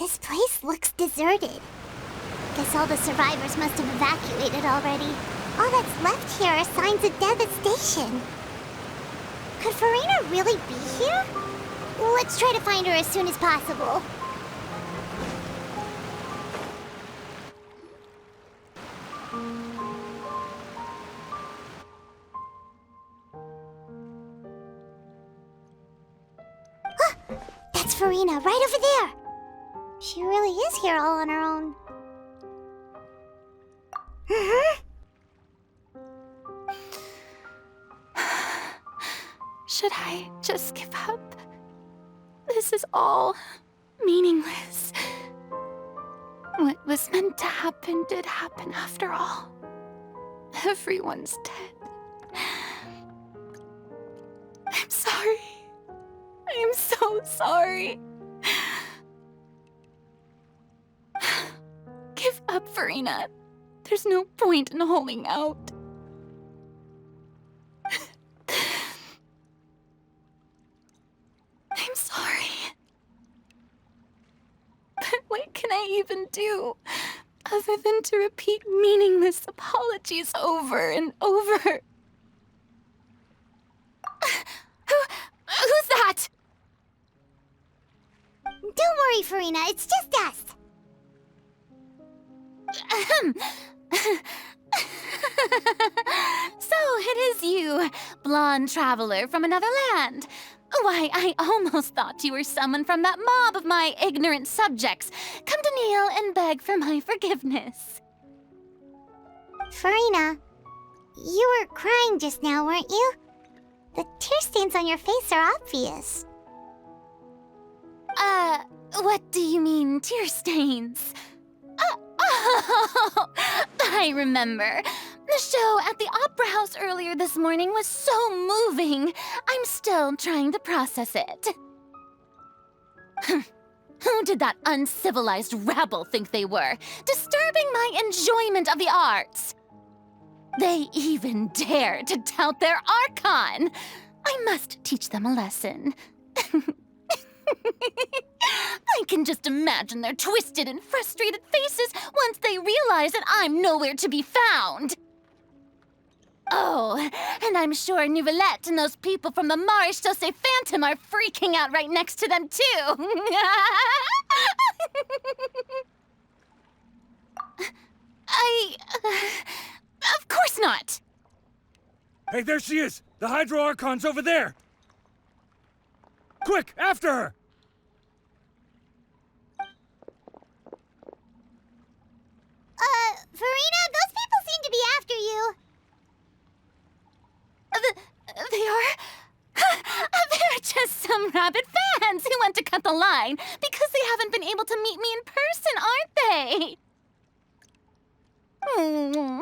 This place looks deserted. Guess all the survivors must have evacuated already. All that's left here are signs of devastation. Could Farina really be here? Let's try to find her as soon as possible. That's Farina, right over there! She really is here all on her own. Should I just give up? This is all meaningless. What was meant to happen did happen after all. Everyone's dead. I'm sorry. I'm so sorry. Give up, Farina. There's no point in holding out. I'm sorry. But what can I even do other than to repeat meaningless apologies over and over? Who's that? Don't worry, Farina, it's just us. So it is you, blonde traveler from another land. Why, I almost thought you were someone from that mob of my ignorant subjects, come to kneel and beg for my forgiveness. Farina, you were crying just now, weren't you? The tear stains on your face are obvious. What do you mean, tear stains? Oh, I remember. The show at the Opera House earlier this morning was so moving. I'm still trying to process it. Who did that uncivilized rabble think they were, disturbing my enjoyment of the arts? They even dare to tout their Archon. I must teach them a lesson. I can just imagine their twisted and frustrated faces once they realize that I'm nowhere to be found. Oh, and I'm sure Nouvellette and those people from the Marche Sauce Phantom are freaking out right next to them, too. Of course not. Hey, there she is! The Hydro Archon's over there! Quick, after her! Farina, those people seem to be after you. They are? They're just some rabid fans who want to cut the line because they haven't been able to meet me in person, aren't they?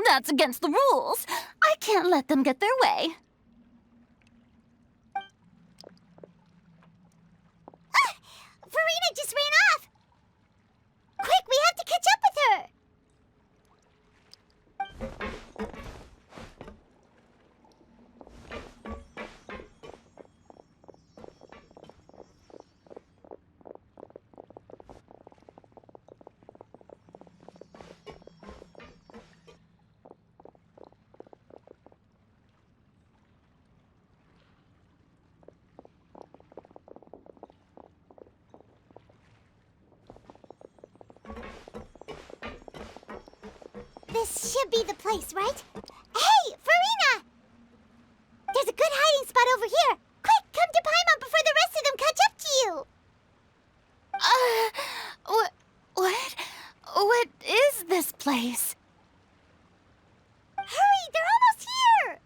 That's against the rules. I can't let them get their way. Farina just ran off! Quick, we have to catch up with her! This should be the place, right? Hey, Farina! There's a good hiding spot over here. Quick, come to Paimon before the rest of them catch up to you. What is this place? Hurry, they're almost here.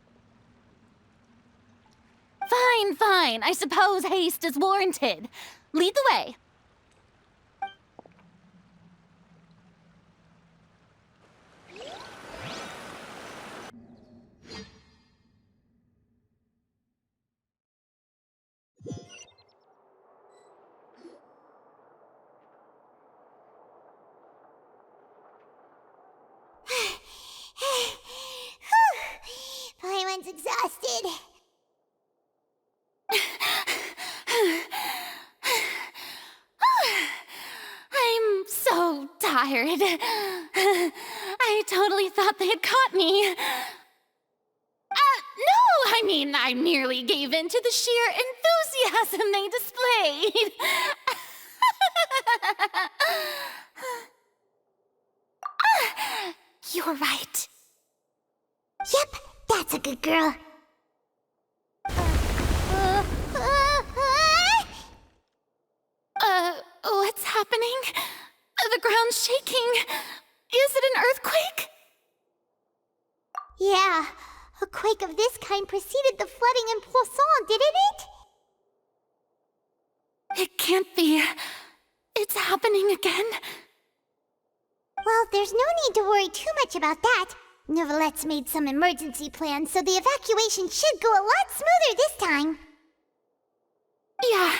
Fine. I suppose haste is warranted. Lead the way. Paimon's exhausted. tired. I totally thought they had caught me. No, I mean, I merely gave in to the sheer enthusiasm they displayed. You're right. Yep, that's a good girl. What's happening? The ground's shaking. Is it an earthquake? Yeah, a quake of this kind preceded the flooding in Poisson, didn't it? It can't be. It's happening again. Well, there's no need to worry too much about that. Novelette's made some emergency plans, so the evacuation should go a lot smoother this time. Yeah,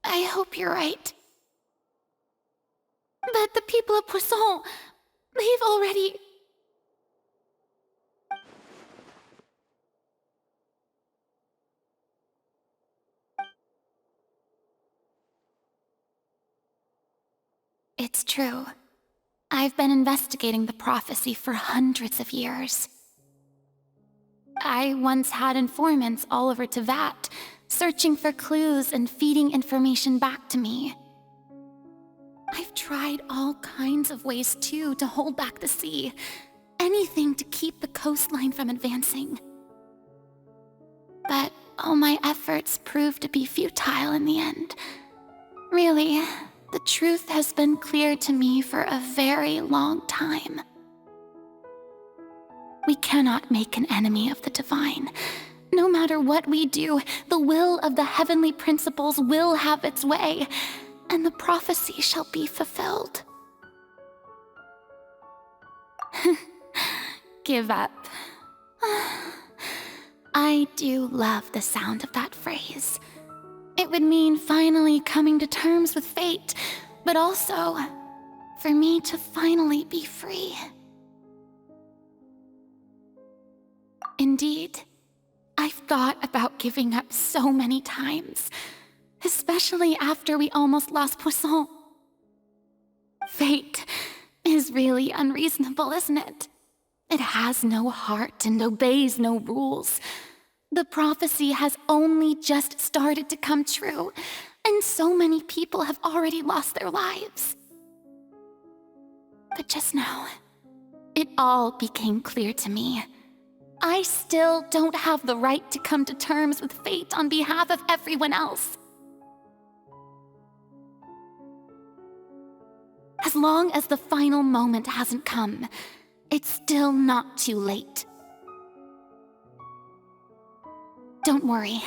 I hope you're right. But the people of Poisson, they've already... It's true. I've been investigating the prophecy for hundreds of years. I once had informants all over Tevat, searching for clues and feeding information back to me. I've tried all kinds of ways, too, to hold back the sea. Anything to keep the coastline from advancing. But all my efforts proved to be futile in the end. Really, the truth has been clear to me for a very long time. We cannot make an enemy of the divine. No matter what we do, the will of the heavenly principles will have its way, and the prophecy shall be fulfilled. Give up. I do love the sound of that phrase. It would mean finally coming to terms with fate, but also for me to finally be free. Indeed, I've thought about giving up so many times, especially after we almost lost Poisson. Fate is really unreasonable, isn't it? It has no heart and obeys no rules. The prophecy has only just started to come true, and so many people have already lost their lives. But just now, it all became clear to me. I still don't have the right to come to terms with fate on behalf of everyone else. As long as the final moment hasn't come, it's still not too late. Don't worry.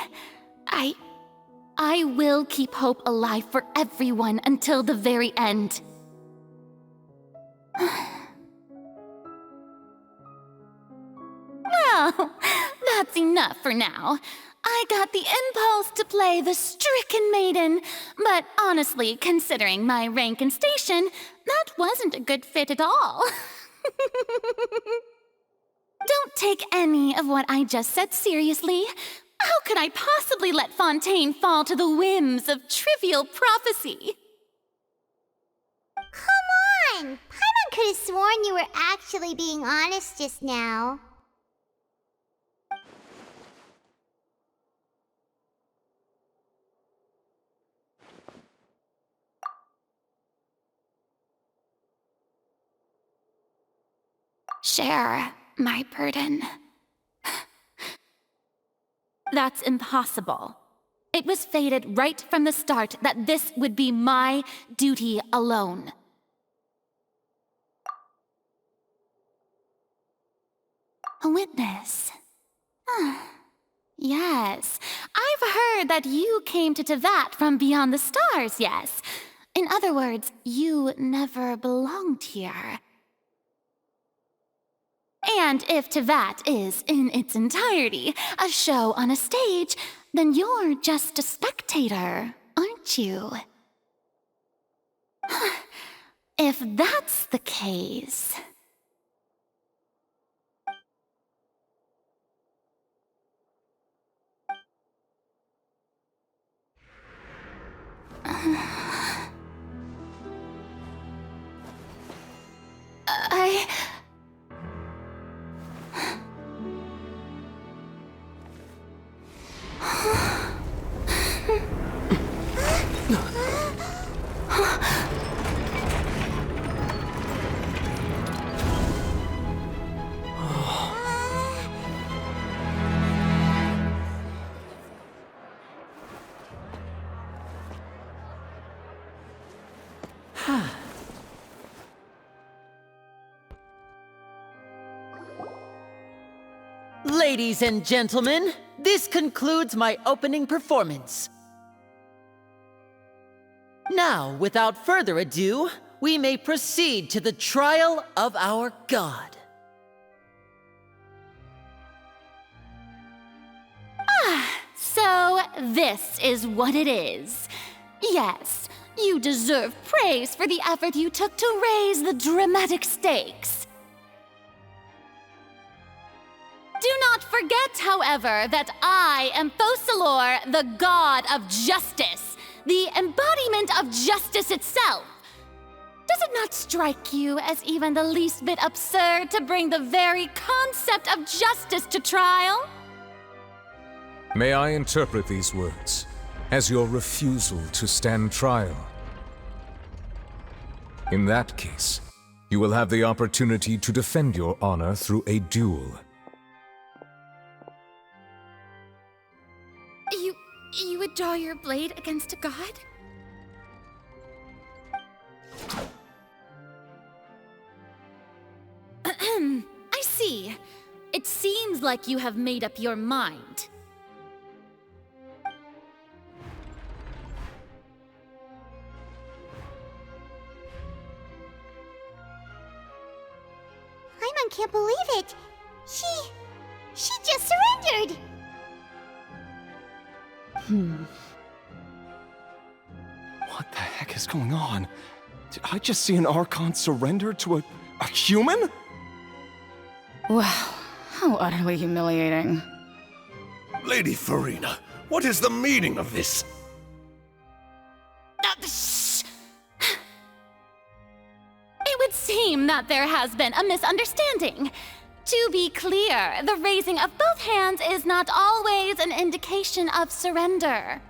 I will keep hope alive for everyone until the very end. Well, that's enough for now. I got the impulse to play the stricken maiden, but honestly, considering my rank and station, that wasn't a good fit at all. Don't take any of what I just said seriously. How could I possibly let Fontaine fall to the whims of trivial prophecy? Come on! Paimon could have sworn you were actually being honest just now. Share my burden. That's impossible. It was fated right from the start that this would be my duty alone. A witness. Yes, I've heard that you came to Tevat from beyond the stars, yes. In other words, you never belonged here. And if Tevat is, in its entirety, a show on a stage, then you're just a spectator, aren't you? If that's the case... Ladies and gentlemen, this concludes my opening performance. Now, without further ado, we may proceed to the trial of our god. So, this is what it is. Yes, you deserve praise for the effort you took to raise the dramatic stakes. Do not forget, however, that I am Focalor, the god of justice, the embodiment of justice itself. Does it not strike you as even the least bit absurd to bring the very concept of justice to trial? May I interpret these words as your refusal to stand trial? In that case, you will have the opportunity to defend your honor through a duel. You would draw your blade against a god? I see. It seems like you have made up your mind. Paimon can't believe it. She just surrendered. What the heck is going on? Did I just see an Archon surrender to a human? Wow, how utterly humiliating. Lady Farina, what is the meaning of this? It would seem that there has been a misunderstanding. To be clear, the raising of both hands is not always an indication of surrender.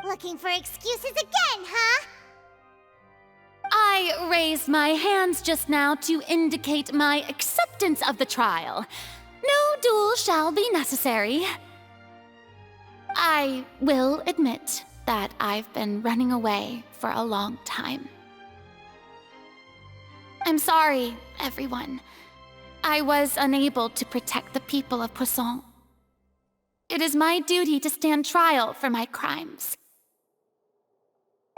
Looking for excuses again, huh? I raised my hands just now to indicate my acceptance of the trial. No duel shall be necessary. I will admit that I've been running away for a long time. I'm sorry, everyone. I was unable to protect the people of Poisson. It is my duty to stand trial for my crimes.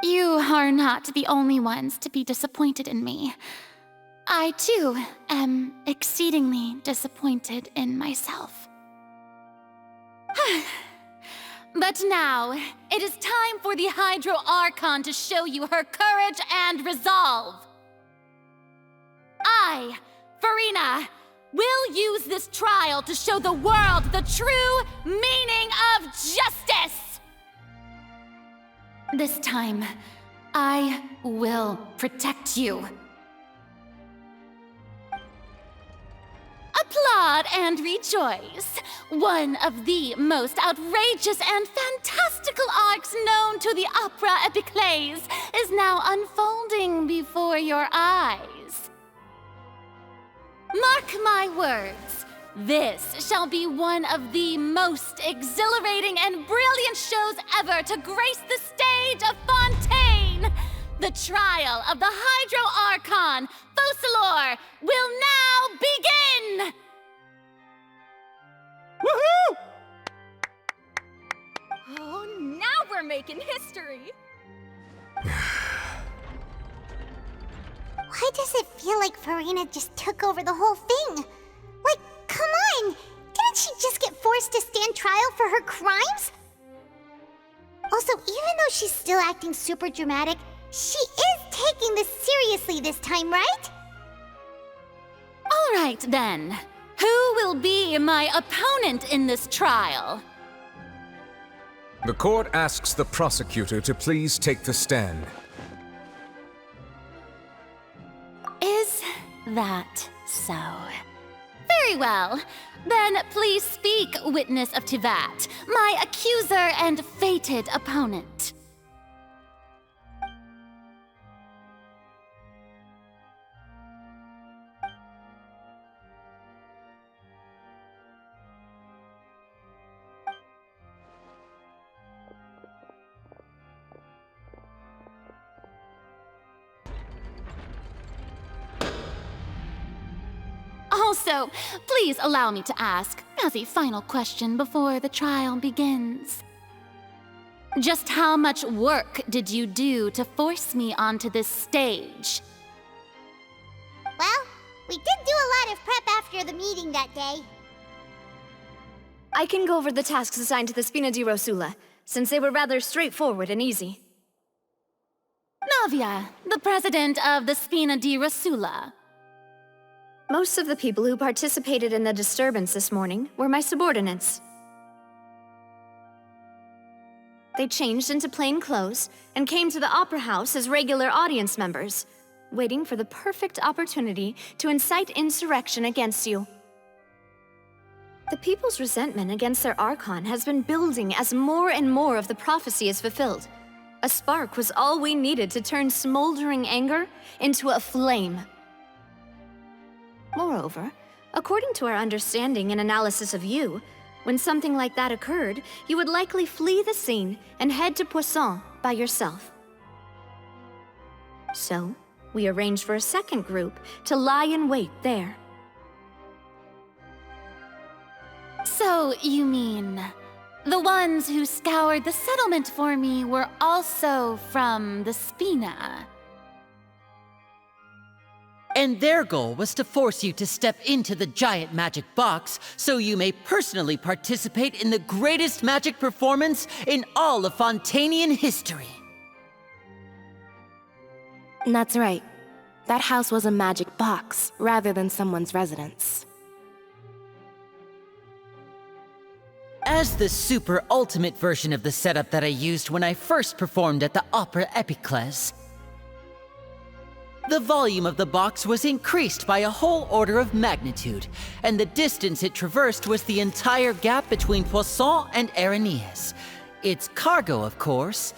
You are not the only ones to be disappointed in me. I, too, am exceedingly disappointed in myself. But now, it is time for the Hydro Archon to show you her courage and resolve. I, Farina, will use this trial to show the world the true meaning of justice! This time, I will protect you. Applaud and rejoice! One of the most outrageous and fantastical arcs known to the opera epiclese is now unfolding before your eyes. Mark my words, this shall be one of the most exhilarating and brilliant shows ever to grace the stage of Fontaine! The trial of the Hydro Archon, Focalor, will now begin! Woohoo! Oh, now we're making history! Why does it feel like Farina just took over the whole thing? Like, come on! Didn't she just get forced to stand trial for her crimes? Also, even though she's still acting super dramatic, she is taking this seriously this time, right? All right, then. Who will be my opponent in this trial? The court asks the prosecutor to please take the stand. Is that so? Very well. Then please speak, witness of Tivat, my accuser and fated opponent. Also, please allow me to ask, as a final question before the trial begins. Just how much work did you do to force me onto this stage? Well, we did do a lot of prep after the meeting that day. I can go over the tasks assigned to the Spina di Rosula, since they were rather straightforward and easy. Navia, the president of the Spina di Rosula. Most of the people who participated in the disturbance this morning were my subordinates. They changed into plain clothes and came to the Opera House as regular audience members, waiting for the perfect opportunity to incite insurrection against you. The people's resentment against their Archon has been building as more and more of the prophecy is fulfilled. A spark was all we needed to turn smoldering anger into a flame. Moreover, according to our understanding and analysis of you, when something like that occurred, you would likely flee the scene and head to Poisson by yourself. So, we arranged for a second group to lie in wait there. So, you mean, the ones who scoured the settlement for me were also from the Spina? And their goal was to force you to step into the giant magic box so you may personally participate in the greatest magic performance in all of Fontanian history. That's right. That house was a magic box, rather than someone's residence. As the super ultimate version of the setup that I used when I first performed at the Opera Epiclese, the volume of the box was increased by a whole order of magnitude, and the distance it traversed was the entire gap between Poisson and Aranias. Its cargo, of course,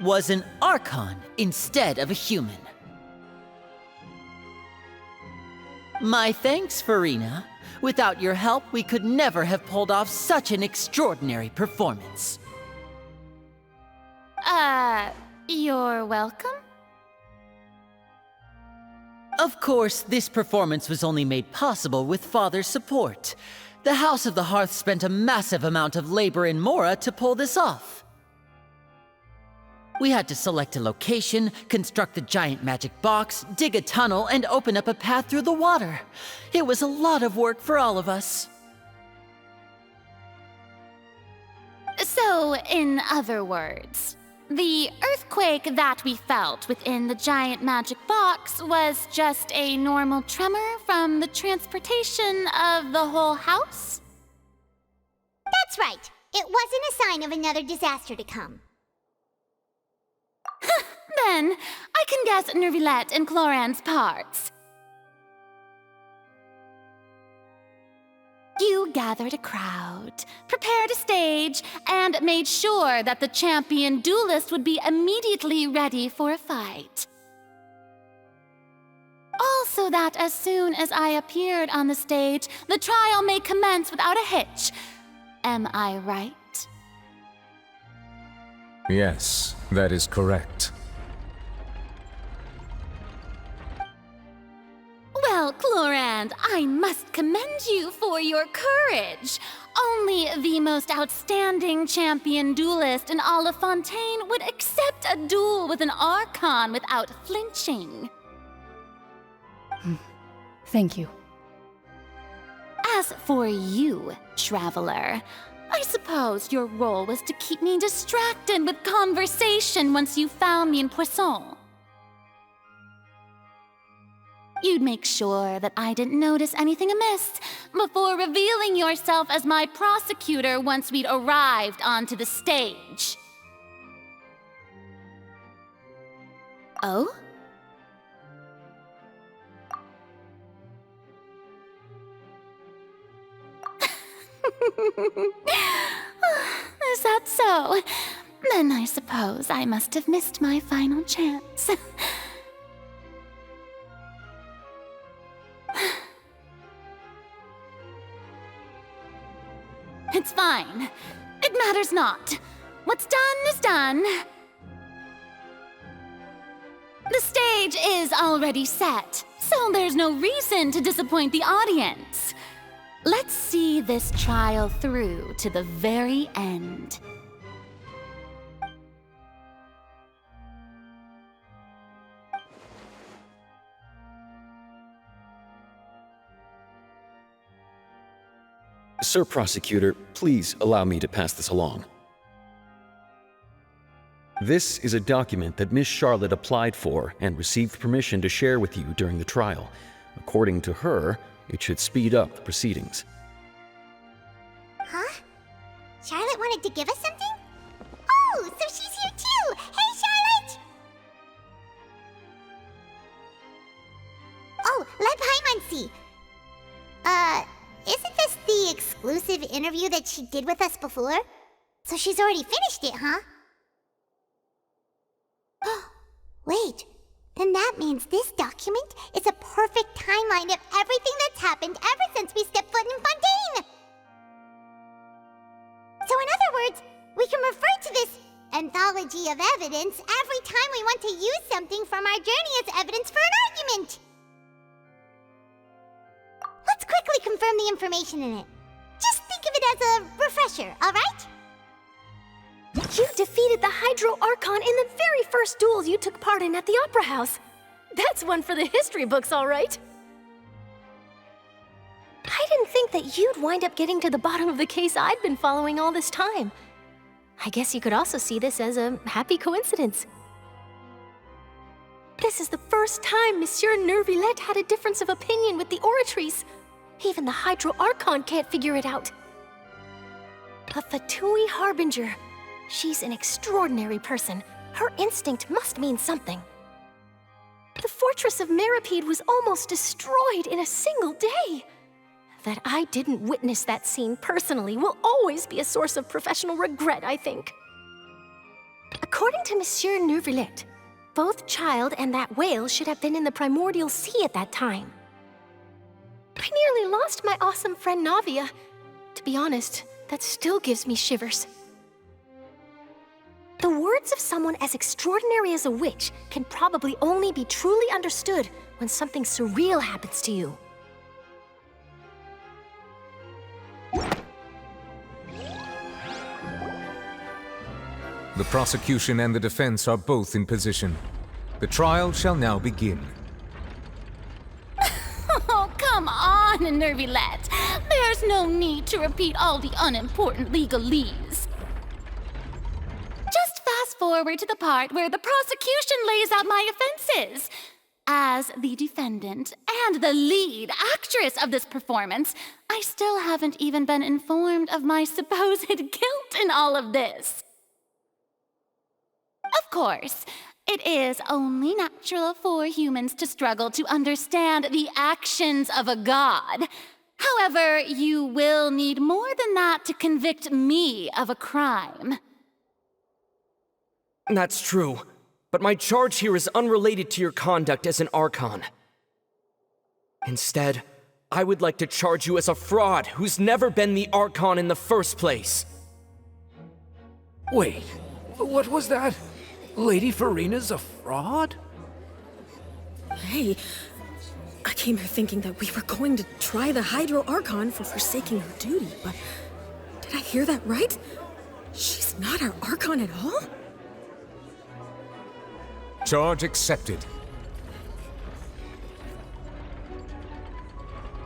was an Archon instead of a human. My thanks, Farina. Without your help, we could never have pulled off such an extraordinary performance. You're welcome? Of course, this performance was only made possible with Father's support. The House of the Hearth spent a massive amount of labor in Mora to pull this off. We had to select a location, construct the giant magic box, dig a tunnel, and open up a path through the water. It was a lot of work for all of us. So, in other words, the earthquake that we felt within the giant magic box was just a normal tremor from the transportation of the whole house? That's right. It wasn't a sign of another disaster to come. Then, I can guess Nervilette and Cloran's parts. You gathered a crowd, prepared a stage, and made sure that the champion duelist would be immediately ready for a fight. Also that as soon as I appeared on the stage, the trial may commence without a hitch. Am I right? Yes, that is correct. Well, Clorand, I must commend you for your courage. Only the most outstanding champion duelist in all of Fontaine would accept a duel with an Archon without flinching. Thank you. As for you, Traveler, I suppose your role was to keep me distracted with conversation once you found me in Poisson. You'd make sure that I didn't notice anything amiss before revealing yourself as my prosecutor once we'd arrived onto the stage. Oh? Is that so? Then I suppose I must have missed my final chance. It's fine. It matters not. What's done is done. The stage is already set, So there's no reason to disappoint the audience. Let's see this trial through to the very end. Sir Prosecutor, please allow me to pass this along. This is a document that Miss Charlotte applied for and received permission to share with you during the trial. According to her, it should speed up the proceedings. Huh? Charlotte wanted to give us something? Oh, so she's here too! Hey, Charlotte! Oh, Leb Hymancy! Isn't this the exclusive interview that she did with us before? So she's already finished it, huh? Wait, then that means this document is a perfect timeline of everything that's happened ever since we stepped foot in Fontaine! So in other words, we can refer to this anthology of evidence every time we want to use something from our journey as evidence for an argument! Let's quickly confirm the information in it. Just think of it as a refresher, alright? You defeated the Hydro Archon in the very first duel you took part in at the Opera House. That's one for the history books, all right. I didn't think that you'd wind up getting to the bottom of the case I'd been following all this time. I guess you could also see this as a happy coincidence. This is the first time Monsieur Neuvillette had a difference of opinion with the Oratrice. Even the Hydro Archon can't figure it out. A Fatui Harbinger. She's an extraordinary person. Her instinct must mean something. The fortress of Meripede was almost destroyed in a single day. That I didn't witness that scene personally will always be a source of professional regret, I think. According to Monsieur Neuvillette, both Child and that whale should have been in the primordial sea at that time. I nearly lost my awesome friend Navia. To be honest, that still gives me shivers. The words of someone as extraordinary as a witch can probably only be truly understood when something surreal happens to you. The prosecution and the defense are both in position. The trial shall now begin. Oh, come on, Neuvillette. There's no need to repeat all the unimportant legalese. Just fast forward to the part where the prosecution lays out my offenses. As the defendant and the lead actress of this performance, I still haven't even been informed of my supposed guilt in all of this. Of course, it is only natural for humans to struggle to understand the actions of a god. However, you will need more than that to convict me of a crime. That's true, but my charge here is unrelated to your conduct as an Archon. Instead, I would like to charge you as a fraud who's never been the Archon in the first place. Wait, what was that? Lady Farina's a fraud? Hey, I came here thinking that we were going to try the Hydro Archon for forsaking her duty, but did I hear that right? She's not our Archon at all? Charge accepted.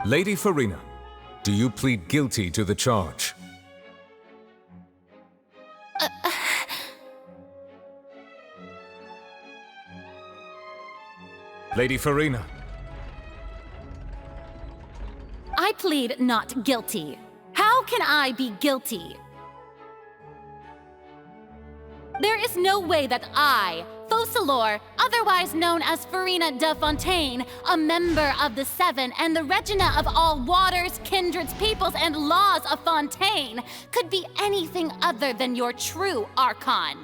Lady Farina, do you plead guilty to the charge? Lady Farina. I plead not guilty. How can I be guilty? There is no way that I, Focalor, otherwise known as Farina de Fontaine, a member of the Seven and the Regina of all waters, kindreds, peoples, and laws of Fontaine, could be anything other than your true Archon.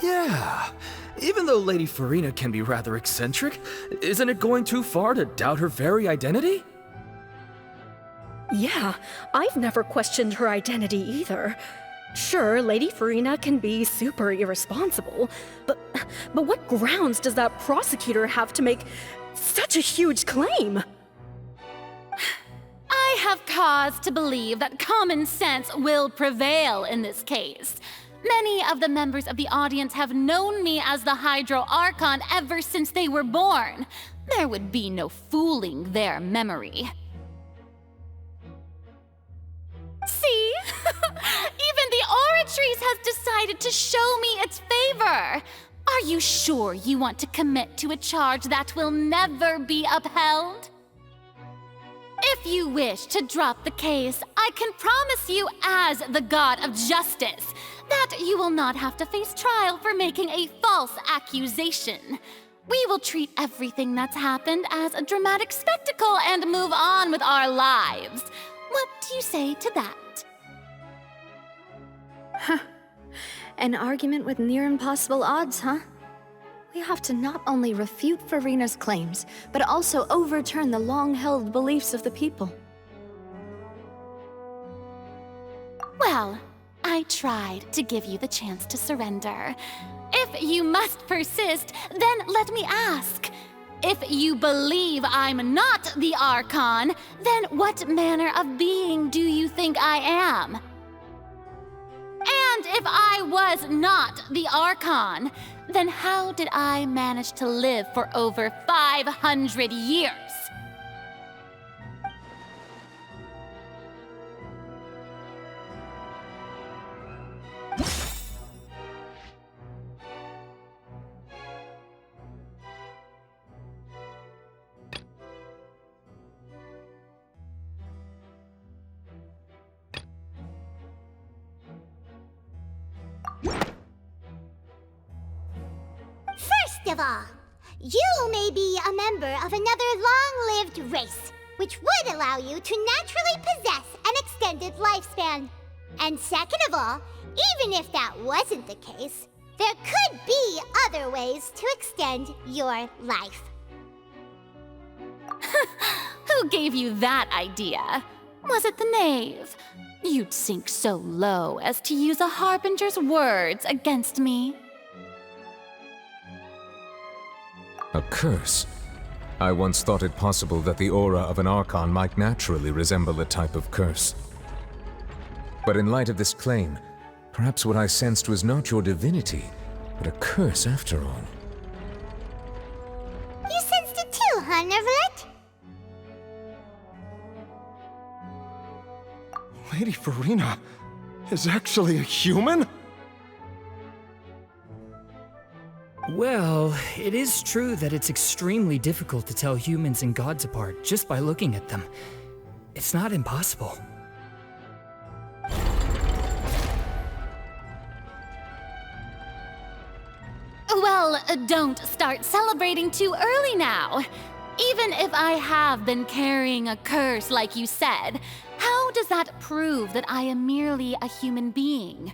Yeah, even though Lady Farina can be rather eccentric, isn't it going too far to doubt her very identity? Yeah, I've never questioned her identity either. Sure, Lady Farina can be super irresponsible, but what grounds does that prosecutor have to make such a huge claim? I have cause to believe that common sense will prevail in this case. Many of the members of the audience have known me as the Hydro Archon ever since they were born. There would be no fooling their memory. See? Even the Oratrice has decided to show me its favor. Are you sure you want to commit to a charge that will never be upheld? If you wish to drop the case, I can promise you as the God of Justice that you will not have to face trial for making a false accusation. We will treat everything that's happened as a dramatic spectacle and move on with our lives. What do you say to that? An argument with near impossible odds, huh? We have to not only refute Farina's claims, but also overturn the long-held beliefs of the people. Well, I tried to give you the chance to surrender. If you must persist, then let me ask. If you believe I'm not the Archon, then what manner of being do you think I am? And if I was not the Archon, then how did I manage to live for over 500 years? First of all, you may be a member of another long-lived race, which would allow you to naturally possess an extended lifespan. And second of all, even if that wasn't the case, there could be other ways to extend your life. Who gave you that idea? Was it the knave? You'd sink so low as to use a harbinger's words against me. A curse? I once thought it possible that the aura of an Archon might naturally resemble a type of curse. But in light of this claim, perhaps what I sensed was not your divinity, but a curse after all. You sensed it too, huh, Nervalet? Lady Farina is actually a human? Well, it is true that it's extremely difficult to tell humans and gods apart just by looking at them. It's not impossible. Well, don't start celebrating too early now. Even if I have been carrying a curse like you said, how does that prove that I am merely a human being?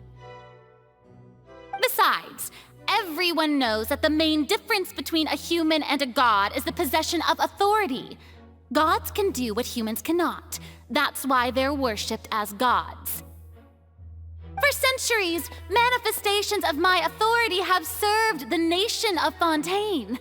Besides, everyone knows that the main difference between a human and a god is the possession of authority. Gods can do what humans cannot. That's why they're worshipped as gods. For centuries, manifestations of my authority have served the nation of Fontaine.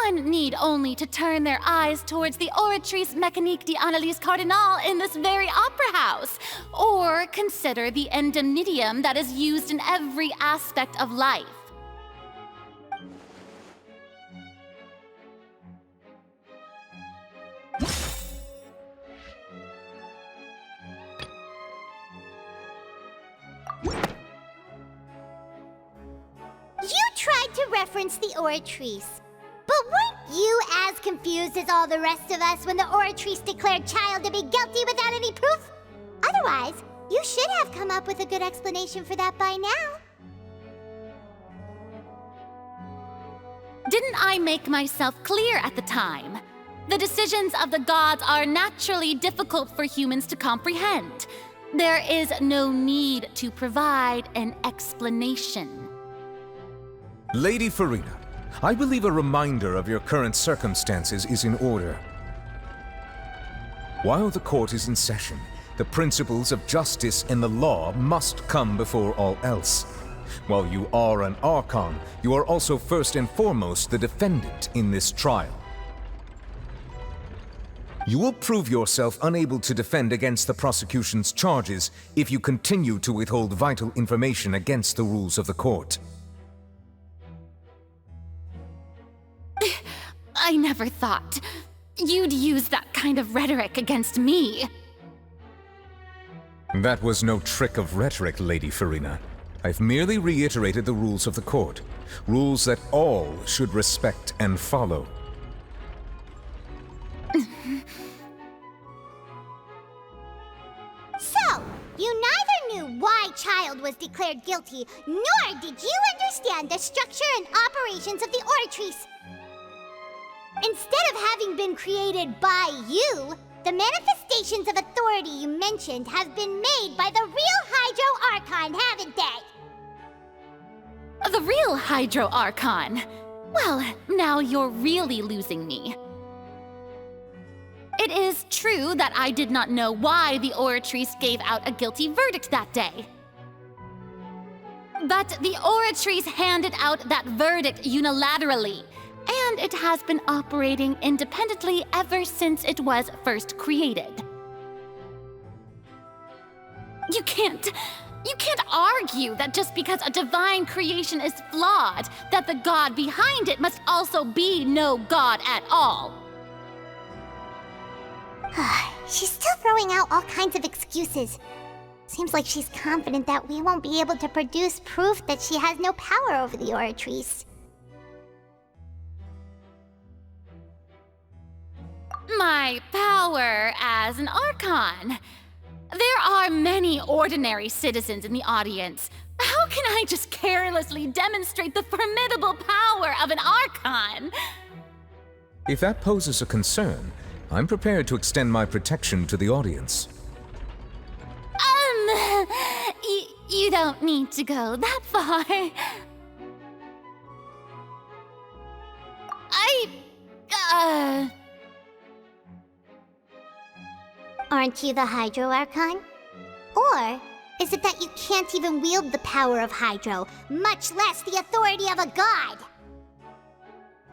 One need only to turn their eyes towards the Oratrice Mécanique d'Analyse Cardinal in this very opera house, or consider the indemnitium that is used in every aspect of life. You tried to reference the Oratrice. But weren't you as confused as all the rest of us when the Oratrice declared Child to be guilty without any proof? Otherwise, you should have come up with a good explanation for that by now. Didn't I make myself clear at the time? The decisions of the gods are naturally difficult for humans to comprehend. There is no need to provide an explanation. Lady Farina, I believe a reminder of your current circumstances is in order. While the court is in session, The principles of justice and the law must come before all else. While you are an Archon, you are also first and foremost the defendant in this trial. You will prove yourself unable to defend against the prosecution's charges if you continue to withhold vital information against the rules of the court. I never thought you'd use that kind of rhetoric against me. That was no trick of rhetoric, Lady Farina. I've merely reiterated the rules of the court. Rules that all should respect and follow. So, you neither knew why Child was declared guilty, nor did you understand the structure and operations of the Oratrice. Instead of having been created by you, the manifestations of authority you mentioned have been made by the real Hydro Archon, haven't they? The real Hydro Archon? Well, now you're really losing me. It is true that I did not know why the Oratrice gave out a guilty verdict that day. But the Oratrice handed out that verdict unilaterally, and it has been operating independently ever since it was first created. You can't argue that just because a divine creation is flawed, that the god behind it must also be no god at all. She's still throwing out all kinds of excuses. Seems like she's confident that we won't be able to produce proof that she has no power over the Oratrice. My power as an Archon. There are many ordinary citizens in the audience. How can I just carelessly demonstrate the formidable power of an Archon? If that poses a concern, I'm prepared to extend my protection to the audience. You don't need to go that far. Aren't you the Hydro Archon? Or is it that you can't even wield the power of Hydro, much less the authority of a god?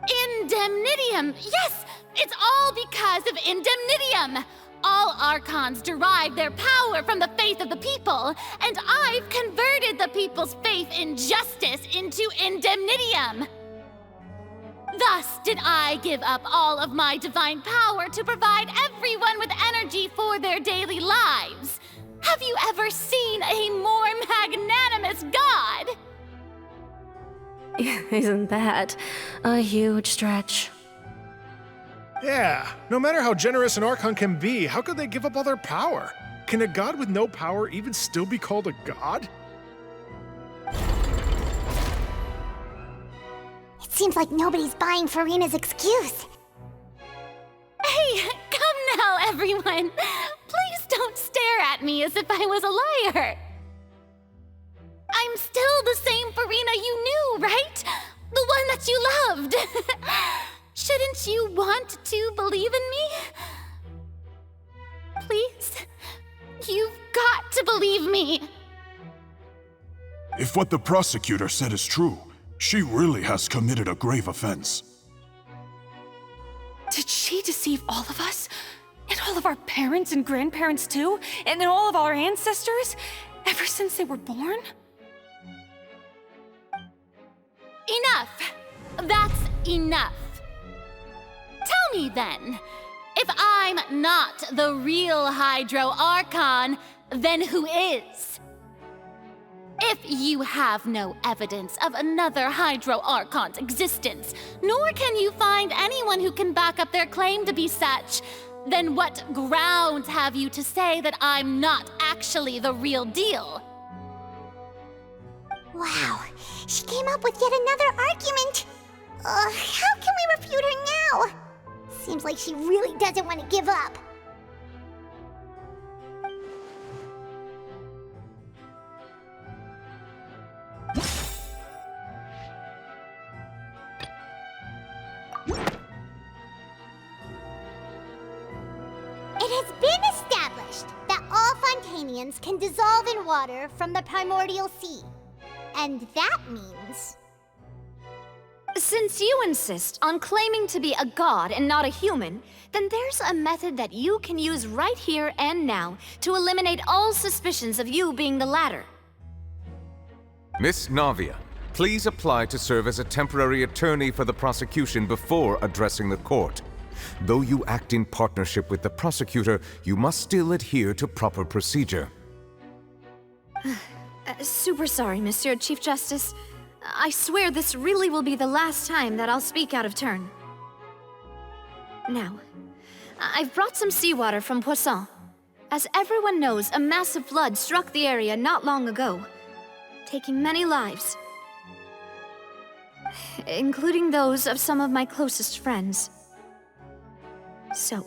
Indemnitium! Yes! It's all because of Indemnitium! All Archons derive their power from the faith of the people, and I've converted the people's faith in justice into Indemnitium! Thus did I give up all of my divine power to provide everyone with energy for their daily lives. Have you ever seen a more magnanimous god? Isn't that a huge stretch? Yeah, no matter how generous an Archon can be, how could they give up all their power? Can a god with no power even still be called a god? It seems like nobody's buying Farina's excuse. Hey, come now, everyone. Please don't stare at me as if I was a liar. I'm still the same Farina you knew, right? The one that you loved. Shouldn't you want to believe in me? Please? You've got to believe me. If what the prosecutor said is true, she really has committed a grave offense. Did she deceive all of us? And all of our parents and grandparents too? And then all of our ancestors? Ever since they were born? Enough! That's enough. Tell me then, if I'm not the real Hydro Archon, then who is? If you have no evidence of another Hydro Archon's existence, nor can you find anyone who can back up their claim to be such, then what grounds have you to say that I'm not actually the real deal? Wow, she came up with yet another argument. How can we refute her now? Seems like she really doesn't want to give up. It has been established that all aliens can dissolve in water from the primordial sea. And that means... Since you insist on claiming to be a god and not a human, then there's a method that you can use right here and now to eliminate all suspicions of you being the latter. Miss Navia, please apply to serve as a temporary attorney for the prosecution before addressing the court. Though you act in partnership with the prosecutor, you must still adhere to proper procedure. Super sorry, Monsieur Chief Justice. I swear this really will be the last time that I'll speak out of turn. Now, I've brought some seawater from Poisson. As everyone knows, a massive flood struck the area not long ago, taking many lives, including those of some of my closest friends. So,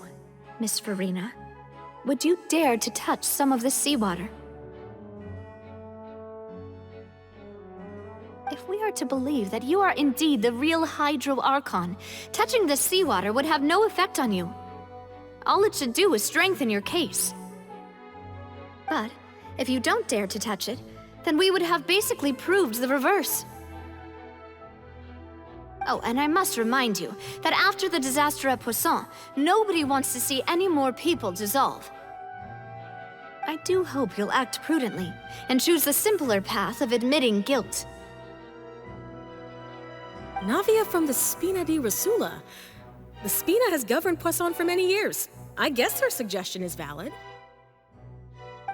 Miss Farina, would you dare to touch some of this seawater? If we are to believe that you are indeed the real Hydro Archon, touching this seawater would have no effect on you. All it should do is strengthen your case. But if you don't dare to touch it, then we would have basically proved the reverse. Oh, and I must remind you that after the disaster at Poisson, nobody wants to see any more people dissolve. I do hope you'll act prudently and choose the simpler path of admitting guilt. Navia from the Spina di Rasula. The Spina has governed Poisson for many years. I guess her suggestion is valid.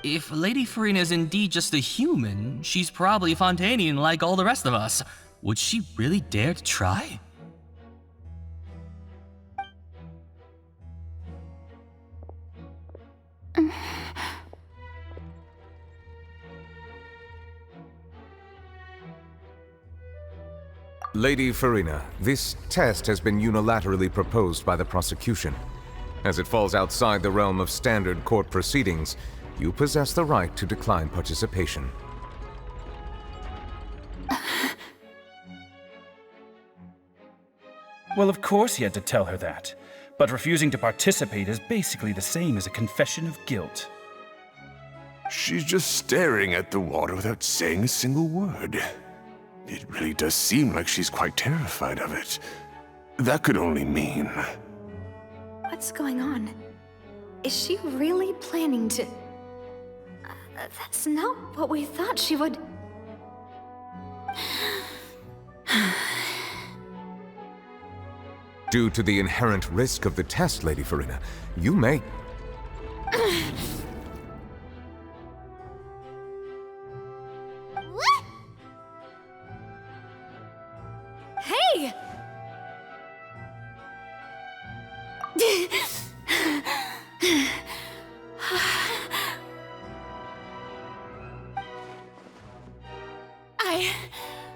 If Lady Farina is indeed just a human, she's probably Fontanian like all the rest of us. Would she really dare to try? Lady Farina, this test has been unilaterally proposed by the prosecution. As it falls outside the realm of standard court proceedings, you possess the right to decline participation. Well, of course he had to tell her that. But refusing to participate is basically the same as a confession of guilt. She's just staring at the water without saying a single word. It really does seem like she's quite terrified of it. That could only mean... What's going on? Is she really planning to... that's not what we thought she would... Due to the inherent risk of the test, Lady Farina, you may... Hey!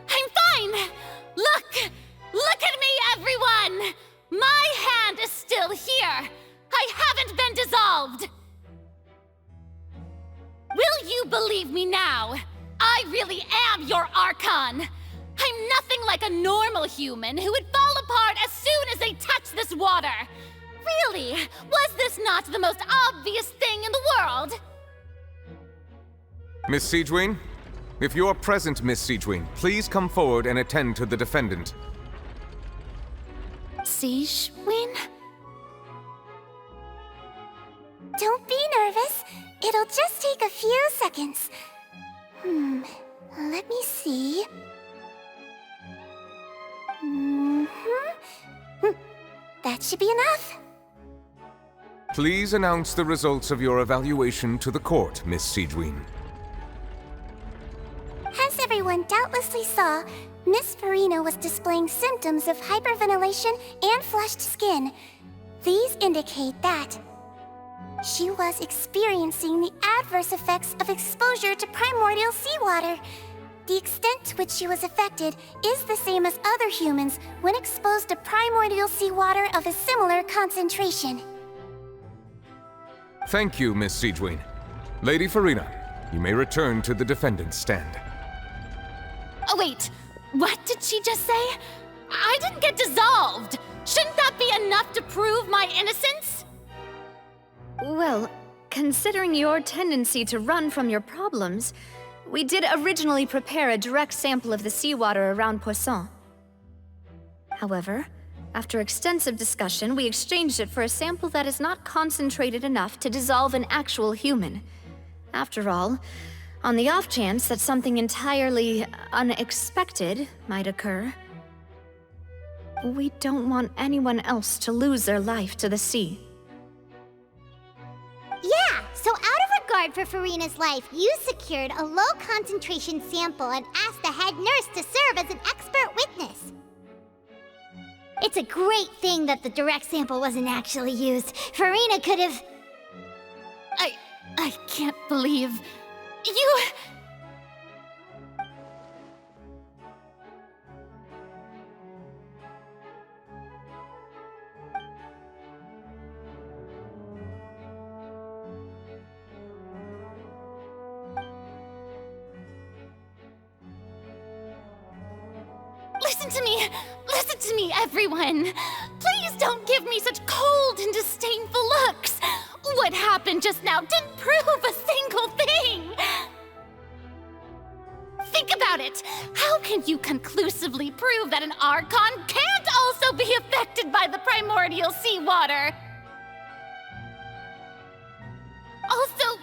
I'm fine! Look at me, everyone! My hand is still here! I haven't been dissolved! Will you believe me now? I really am your Archon! I'm nothing like a normal human who would fall apart as soon as they touch this water! Really, was this not the most obvious thing in the world? Miss Siegewien? If you are present, Miss Siegewien, please come forward and attend to the defendant. Siegewien? Don't be nervous. It'll just take a few seconds. Let me see. That should be enough. Please announce the results of your evaluation to the court, Miss Siegewien. As everyone doubtlessly saw, Miss Farina was displaying symptoms of hyperventilation and flushed skin. These indicate that she was experiencing the adverse effects of exposure to primordial seawater. The extent to which she was affected is the same as other humans when exposed to primordial seawater of a similar concentration. Thank you, Miss Siegewien. Lady Farina, you may return to the defendant's stand. Oh wait, what did she just say? I didn't get dissolved! Shouldn't that be enough to prove my innocence? Well, considering your tendency to run from your problems, we did originally prepare a direct sample of the seawater around Poisson. However, after extensive discussion, we exchanged it for a sample that is not concentrated enough to dissolve an actual human. After all, on the off chance that something entirely unexpected might occur, we don't want anyone else to lose their life to the sea. Yeah, so out of regard for Farina's life, you secured a low-concentration sample and asked the head nurse to serve as an expert witness. It's a great thing that the direct sample wasn't actually used. Farina could have... I can't believe... you... Listen to me, everyone! Please don't give me such cold and disdainful looks! What happened just now didn't prove a single thing! Think about it! How can you conclusively prove that an Archon can't also be affected by the primordial seawater? Also,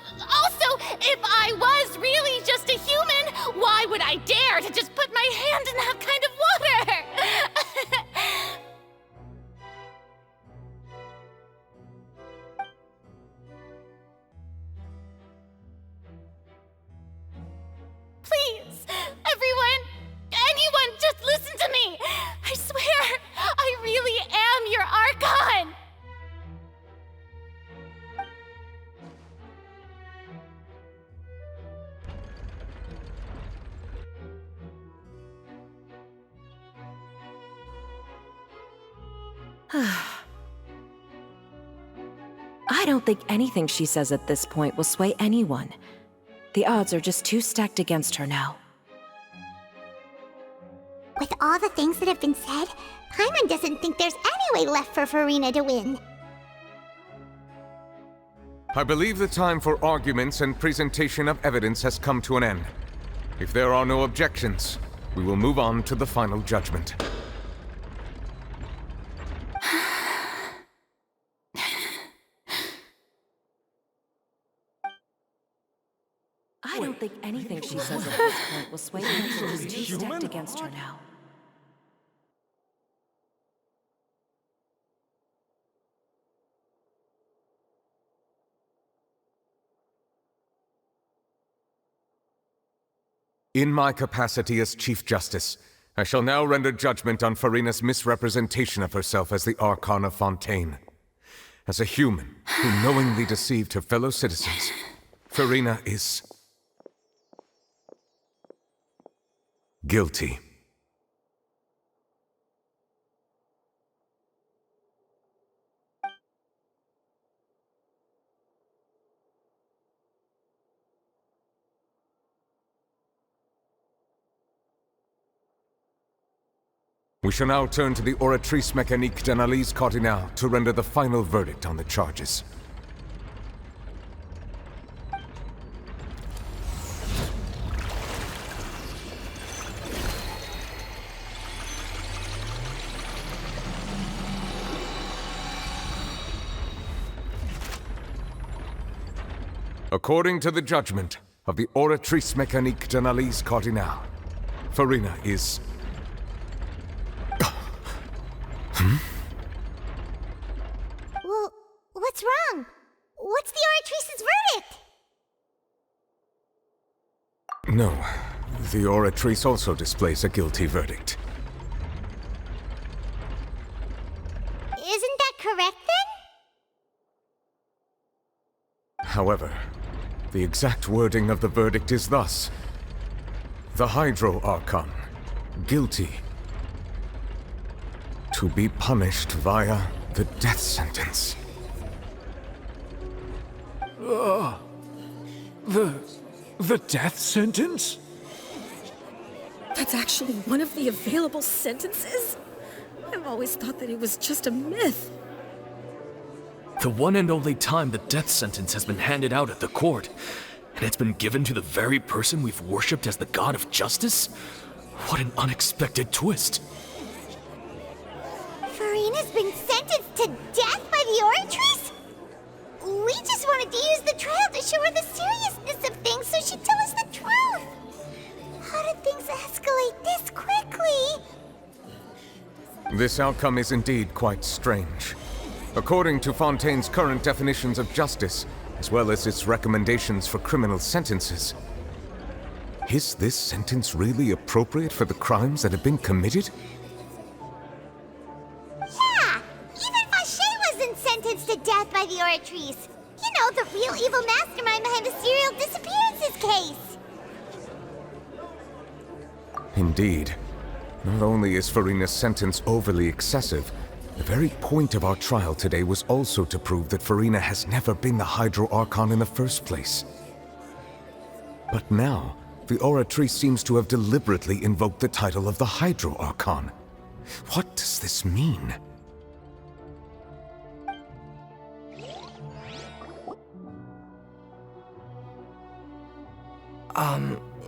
if I was really just a human, why would I dare to just put my hand in that kind of water? Please, anyone, just listen to me! I swear, I really am your Archon! I don't think anything she says at this point will sway anyone. The odds are just too stacked against her now. With all the things that have been said, Paimon doesn't think there's any way left for Farina to win. I believe the time for arguments and presentation of evidence has come to an end. If there are no objections, we will move on to the final judgment. I don't think anything she says at this point will sway anyone. She's too stacked against her now. In my capacity as Chief Justice, I shall now render judgment on Farina's misrepresentation of herself as the Archon of Fontaine. As a human who knowingly deceived her fellow citizens, Farina is... guilty. We shall now turn to the Oratrice Mécanique d'Analyse Cardinale to render the final verdict on the charges. According to the judgment of the Oratrice Mécanique d'Analyse Cardinale, Farina is... Well, what's wrong? What's the Oratrice's verdict? No, the Oratrice also displays a guilty verdict. Isn't that correct then? However, the exact wording of the verdict is thus: the Hydro Archon, guilty, to be punished via the death sentence. The death sentence? That's actually one of the available sentences? I've always thought that it was just a myth. The one and only time the death sentence has been handed out at the court, and it's been given to the very person we've worshipped as the god of justice? What an unexpected twist. Farina's been sentenced to death by the Oratrice? We just wanted to use the trial to show her the seriousness of things so she'd tell us the truth. How did things escalate this quickly? This outcome is indeed quite strange. According to Fontaine's current definitions of justice, as well as its recommendations for criminal sentences, is this sentence really appropriate for the crimes that have been committed? Yeah! Even Fauché wasn't sentenced to death by the Oratrice. You know, the real evil mastermind behind the serial disappearances case. Indeed. Not only is Farina's sentence overly excessive, the very point of our trial today was also to prove that Farina has never been the Hydro Archon in the first place. But now, the Oratrice seems to have deliberately invoked the title of the Hydro Archon. What does this mean?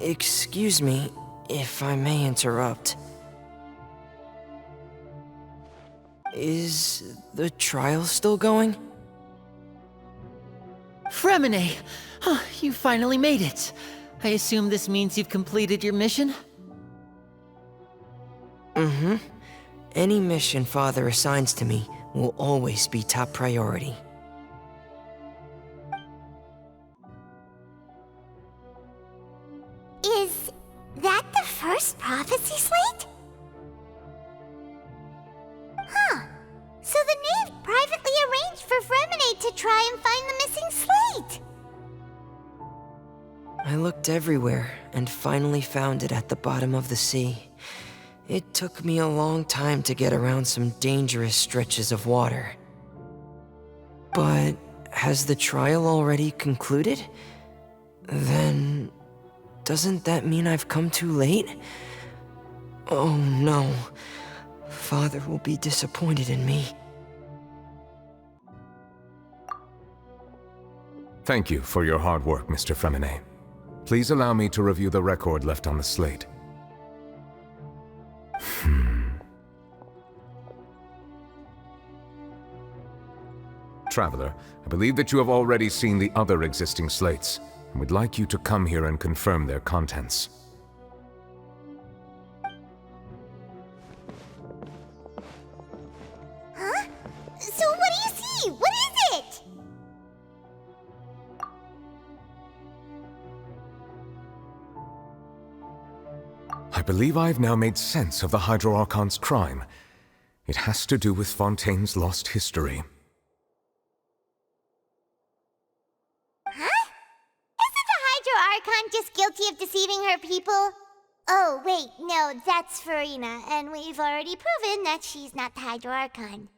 Excuse me, if I may interrupt. Is the trial still going? Fremine! Oh, you finally made it. I assume this means you've completed your mission? Mm-hmm. Any mission Father assigns to me will always be top priority. Is that the first prophecy slate? Huh. So the knave privately arranged for Fremine to try and find the missing slate. I looked everywhere and finally found it at the bottom of the sea. It took me a long time to get around some dangerous stretches of water. But has the trial already concluded? Then doesn't that mean I've come too late? Oh no. Father will be disappointed in me. Thank you for your hard work, Mr. Fremine. Please allow me to review the record left on the slate. Traveler, I believe that you have already seen the other existing slates, and would like you to come here and confirm their contents. Huh? So what do you see? What is it? I believe I've now made sense of the Hydro Archon's crime. It has to do with Fontaine's lost history. Huh? Isn't the Hydro Archon just guilty of deceiving her people? Oh, wait, no, that's Farina, and we've already proven that she's not the Hydro Archon.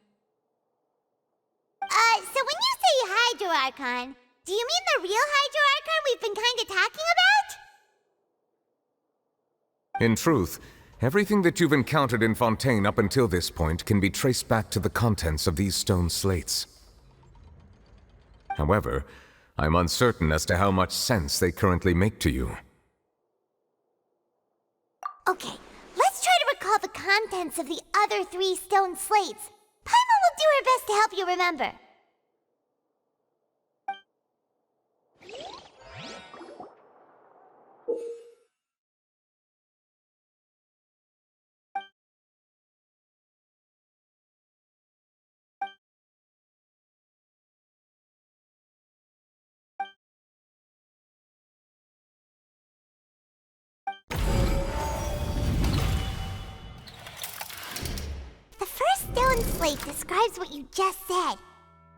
So when you say Hydro Archon, do you mean the real Hydro Archon we've been kinda talking about? In truth, everything that you've encountered in Fontaine up until this point can be traced back to the contents of these stone slates. However, I'm uncertain as to how much sense they currently make to you. Okay, let's try to recall the contents of the other 3 stone slates. Paimon will do her best to help you remember. The first stone slate describes what you just said.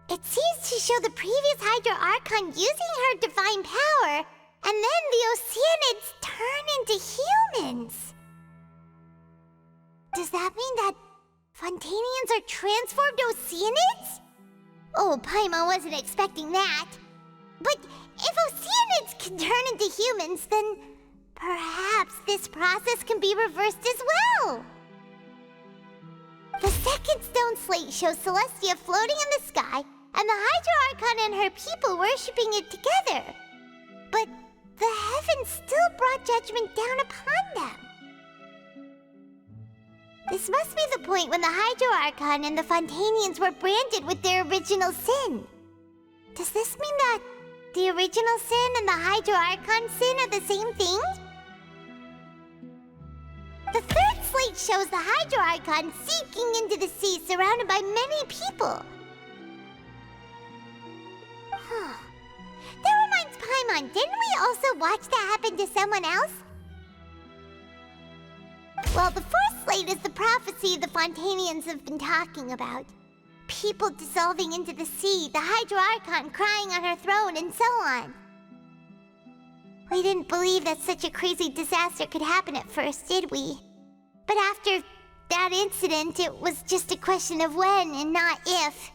It seems to show the previous Hydro Archon using her divine power, and then the Oceanids turn into humans. Does that mean that Fontanians are transformed Oceanids? Oh, Paimon wasn't expecting that. But if Oceanids can turn into humans, then perhaps this process can be reversed as well. The second stone slate shows Celestia floating in the sky, and the Hydro Archon and her people worshipping it together. But the heavens still brought judgment down upon them. This must be the point when the Hydro Archon and the Fontanians were branded with their original sin. Does this mean that the original sin and the Hydro Archon sin are the same thing? The third slate shows the Hydro Archon sinking into the sea surrounded by many people. Huh. That reminds Paimon, didn't we also watch that happen to someone else? Well, the fourth slate is the prophecy the Fontanians have been talking about. People dissolving into the sea, the Hydro Archon crying on her throne, and so on. We didn't believe that such a crazy disaster could happen at first, did we? But after that incident, it was just a question of when and not if.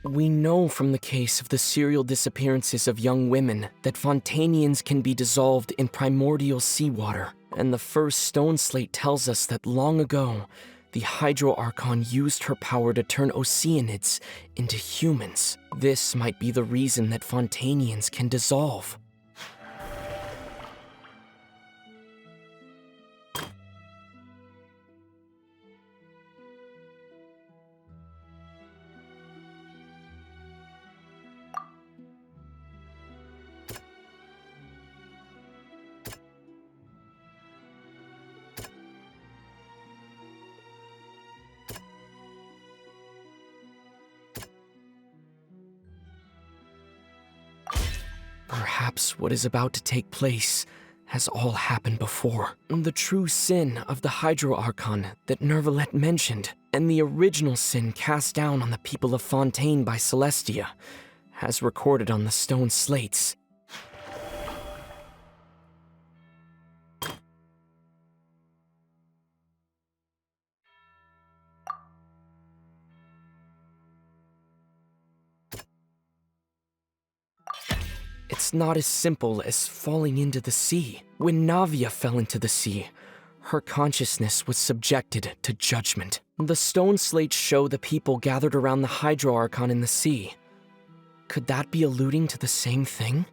We know from the case of the serial disappearances of young women that Fontanians can be dissolved in primordial seawater, and the first stone slate tells us that long ago, the Hydro Archon used her power to turn Oceanids into humans. This might be the reason that Fontanians can dissolve. Perhaps what is about to take place has all happened before. The true sin of the Hydro Archon that Neuvillette mentioned, and the original sin cast down on the people of Fontaine by Celestia, as recorded on the stone slates. It's not as simple as falling into the sea. When Navia fell into the sea, her consciousness was subjected to judgment. The stone slates show the people gathered around the Hydro Archon in the sea. Could that be alluding to the same thing?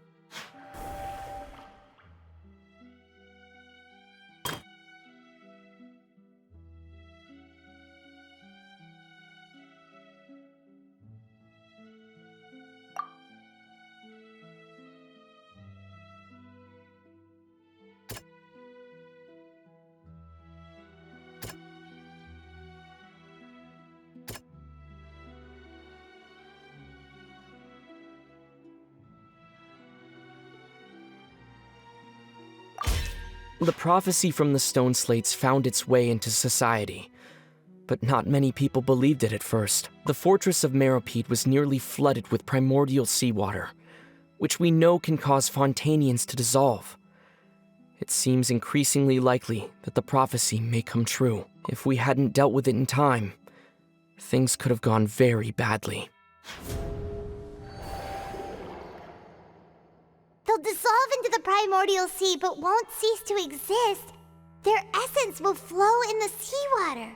The prophecy from the stone slates found its way into society, but not many people believed it at first. The fortress of Meropide was nearly flooded with primordial seawater, which we know can cause Fontanians to dissolve. It seems increasingly likely that the prophecy may come true. If we hadn't dealt with it in time, things could have gone very badly. They'll dissolve into the primordial sea but won't cease to exist. Their essence will flow in the seawater,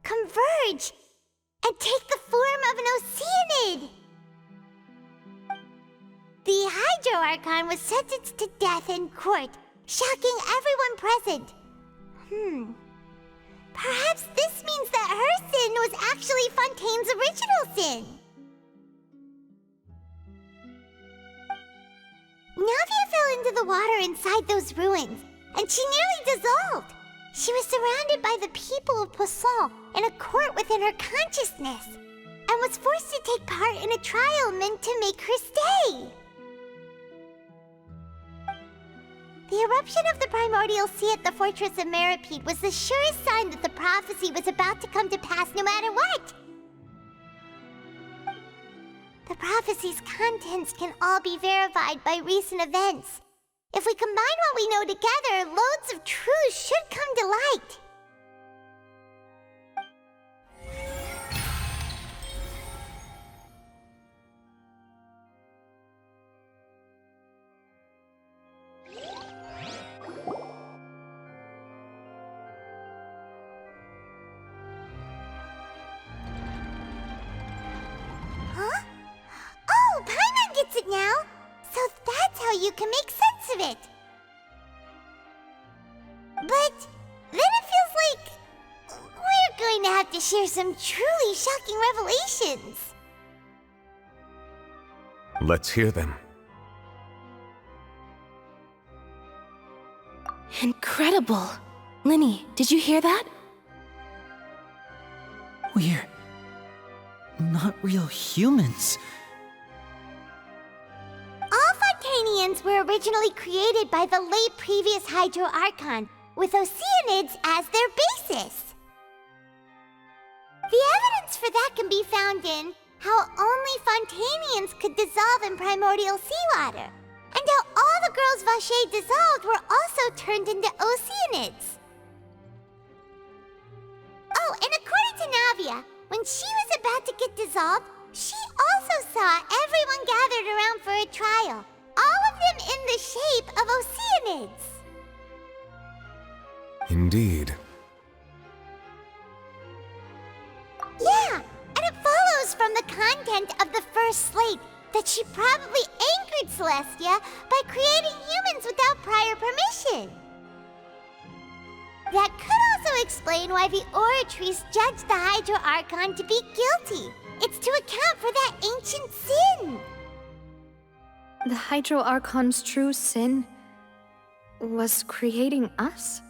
converge, and take the form of an Oceanid. The Hydro Archon was sentenced to death in court, shocking everyone present. Perhaps this means that her sin was actually Fontaine's original sin. Navia fell into the water inside those ruins, and she nearly dissolved. She was surrounded by the people of Poisson in a court within her consciousness, and was forced to take part in a trial meant to make her stay. The eruption of the primordial sea at the fortress of Meropide was the surest sign that the prophecy was about to come to pass no matter what. The prophecy's contents can all be verified by recent events. If we combine what we know together, loads of truth should come to light. can make sense of it. But then it feels like we're going to have to share some truly shocking revelations. Let's hear them. Incredible. Linny, did you hear that? We're not real humans. All Fontanians were originally created by the late previous Hydro Archon, with Oceanids as their basis. The evidence for that can be found in how only Fontanians could dissolve in primordial seawater, and how all the girls Vacher dissolved were also turned into Oceanids. Oh, and according to Navia, when she was about to get dissolved, she also saw everyone gathered around for a trial, all of them in the shape of Oceanids. Indeed. Yeah, and it follows from the content of the first slate that she probably angered Celestia by creating humans without prior permission. That could also explain why the Oratrice judged the Hydro Archon to be guilty. It's to account for that ancient sin. The Hydro Archon's true sin was creating us?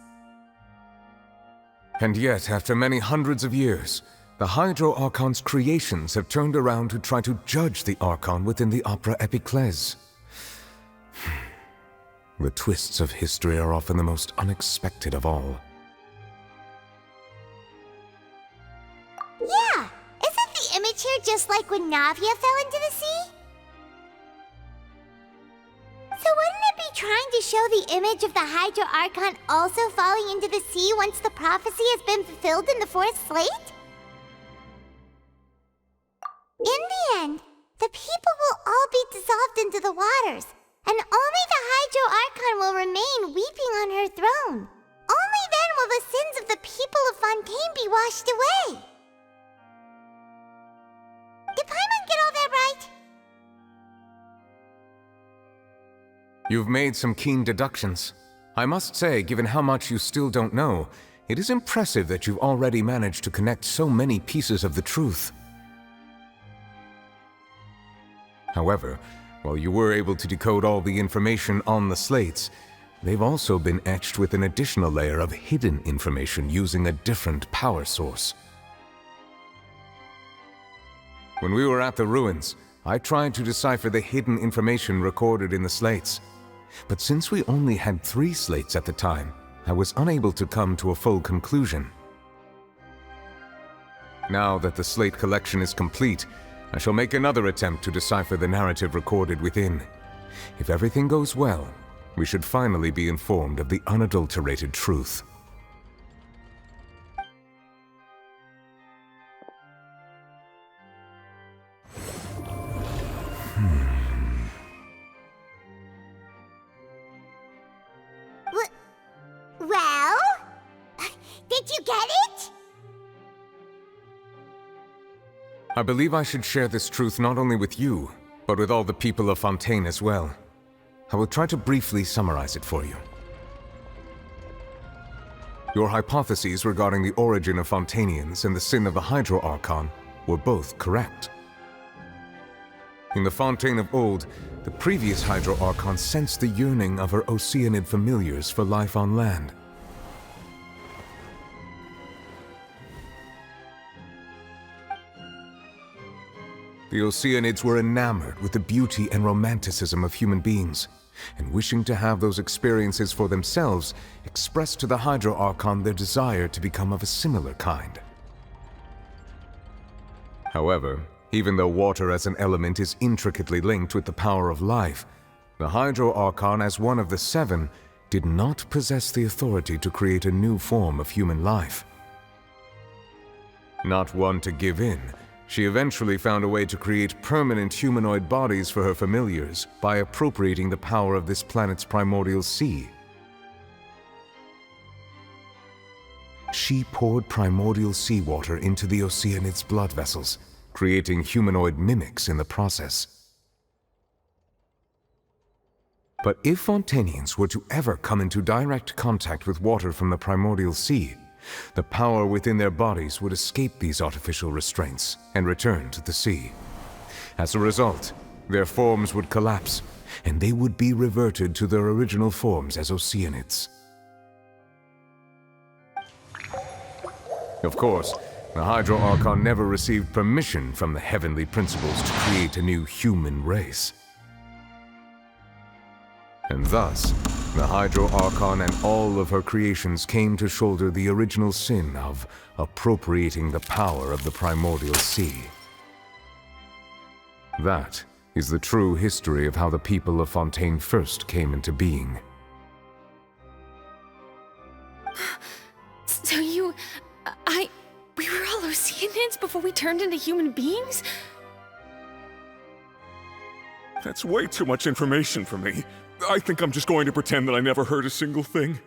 And yet, after many hundreds of years, the Hydro Archon's creations have turned around to try to judge the Archon within the Opera Epiclese. The twists of history are often the most unexpected of all. Yeah, isn't the image here just like when Navia fell into the sea? So wouldn't it be trying to show the image of the Hydro Archon also falling into the sea once the prophecy has been fulfilled in the fourth slate? In the end, the people will all be dissolved into the waters, and only the Hydro Archon will remain weeping on her throne. Only then will the sins of the people of Fontaine be washed away. Did Paimon get all that right? You've made some keen deductions. I must say, given how much you still don't know, it is impressive that you've already managed to connect so many pieces of the truth. However, while you were able to decode all the information on the slates, they've also been etched with an additional layer of hidden information using a different power source. When we were at the ruins, I tried to decipher the hidden information recorded in the slates. But since we only had 3 slates at the time, I was unable to come to a full conclusion. Now that the slate collection is complete, I shall make another attempt to decipher the narrative recorded within. If everything goes well, we should finally be informed of the unadulterated truth. Well? Did you get it? I believe I should share this truth not only with you, but with all the people of Fontaine as well. I will try to briefly summarize it for you. Your hypotheses regarding the origin of Fontanians and the sin of the Hydro Archon were both correct. In the Fontaine of old, the previous Hydro Archon sensed the yearning of her Oceanid familiars for life on land. The Oceanids were enamored with the beauty and romanticism of human beings, and wishing to have those experiences for themselves, expressed to the Hydro Archon their desire to become of a similar kind. However, even though water as an element is intricately linked with the power of life, the Hydro Archon, as one of the 7, did not possess the authority to create a new form of human life. Not one to give in, she eventually found a way to create permanent humanoid bodies for her familiars by appropriating the power of this planet's primordial sea. She poured primordial seawater into the Oceanids' blood vessels, creating humanoid mimics in the process. But if Fontanians were to ever come into direct contact with water from the primordial sea, the power within their bodies would escape these artificial restraints and return to the sea. As a result, their forms would collapse, and they would be reverted to their original forms as Oceanids. Of course, the Hydro Archon never received permission from the heavenly principles to create a new human race. And thus, the Hydro Archon and all of her creations came to shoulder the original sin of appropriating the power of the primordial sea. That is the true history of how the people of Fontaine first came into being. So we were all Oceanids before we turned into human beings? That's way too much information for me. I think I'm just going to pretend that I never heard a single thing.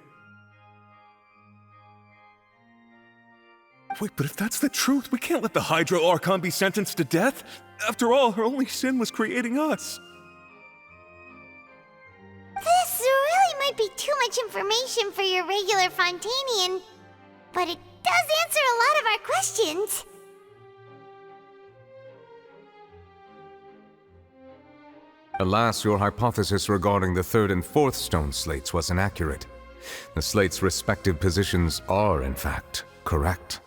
Wait, but if that's the truth, we can't let the Hydro Archon be sentenced to death. After all, her only sin was creating us. This really might be too much information for your regular Fontanian, but it does answer a lot of our questions. Alas, your hypothesis regarding the third and fourth stone slates was inaccurate. The slates' respective positions are, in fact, correct.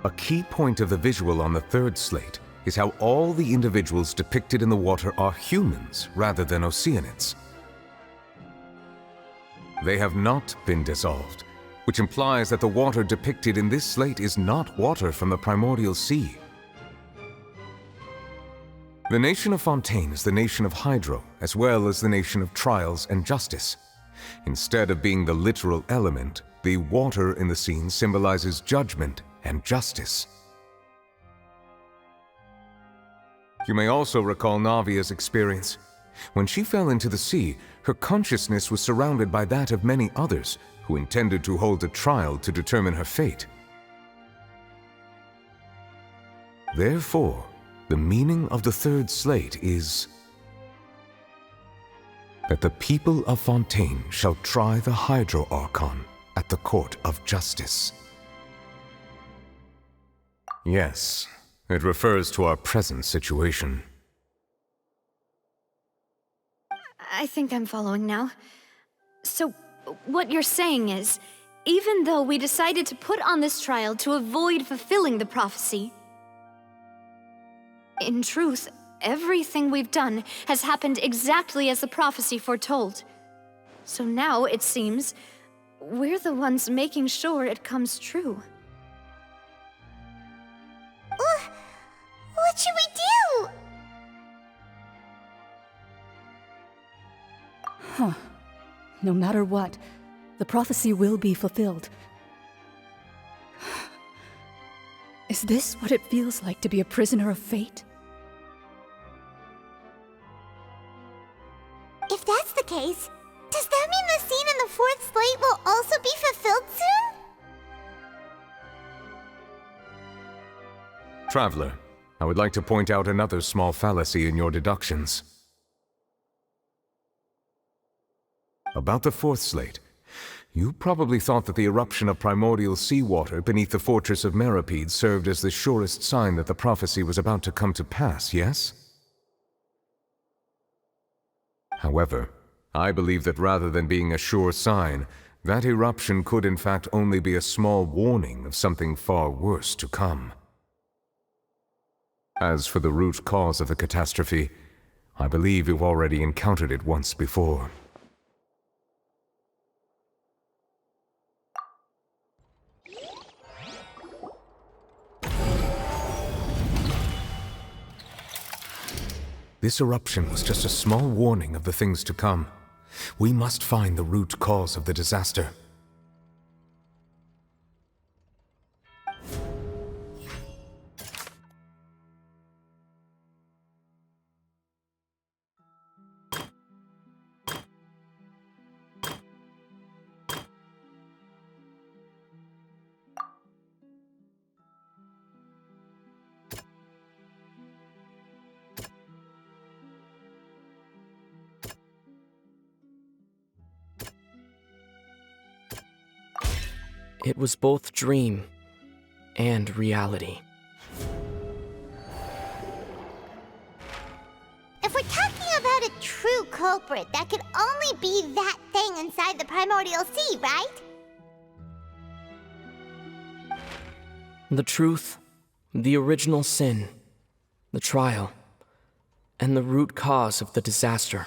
A key point of the visual on the third slate is how all the individuals depicted in the water are humans rather than Oceanids. They have not been dissolved, which implies that the water depicted in this slate is not water from the primordial sea. The nation of Fontaine is the nation of Hydro, as well as the nation of trials and justice. Instead of being the literal element, the water in the scene symbolizes judgment and justice. You may also recall Navia's experience. When she fell into the sea, her consciousness was surrounded by that of many others who intended to hold a trial to determine her fate. Therefore, the meaning of the third slate is that the people of Fontaine shall try the Hydro Archon at the court of justice. Yes, it refers to our present situation. I think I'm following now. So, what you're saying is, even though we decided to put on this trial to avoid fulfilling the prophecy, in truth, everything we've done has happened exactly as the prophecy foretold. So now, it seems, we're the ones making sure it comes true. What should we do? Huh. No matter what, the prophecy will be fulfilled. Is this what it feels like to be a prisoner of fate? If that's the case, does that mean the scene in the fourth slate will also be fulfilled soon? Traveler, I would like to point out another small fallacy in your deductions. About the fourth slate, you probably thought that the eruption of primordial seawater beneath the fortress of Meripede served as the surest sign that the prophecy was about to come to pass, yes? However, I believe that rather than being a sure sign, that eruption could in fact only be a small warning of something far worse to come. As for the root cause of the catastrophe, I believe you've already encountered it once before. This eruption was just a small warning of the things to come. We must find the root cause of the disaster. It was both dream and reality. If we're talking about a true culprit, that could only be that thing inside the primordial sea, right? The truth, the original sin, the trial, and the root cause of the disaster.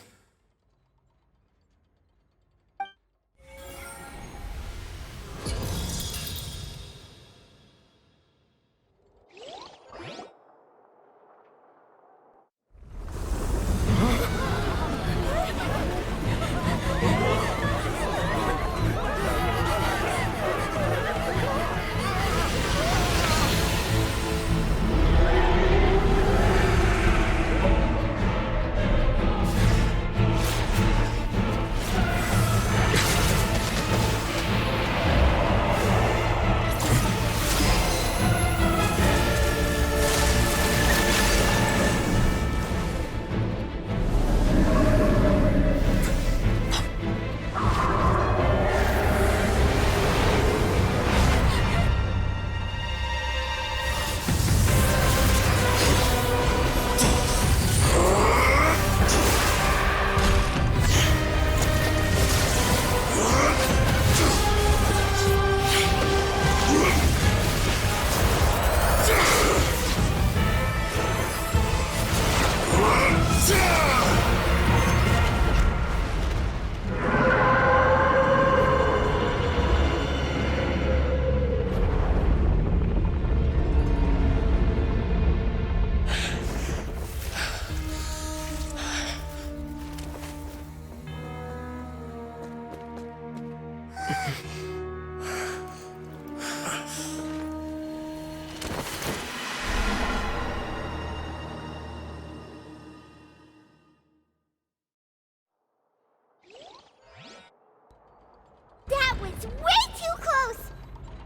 That was way too close!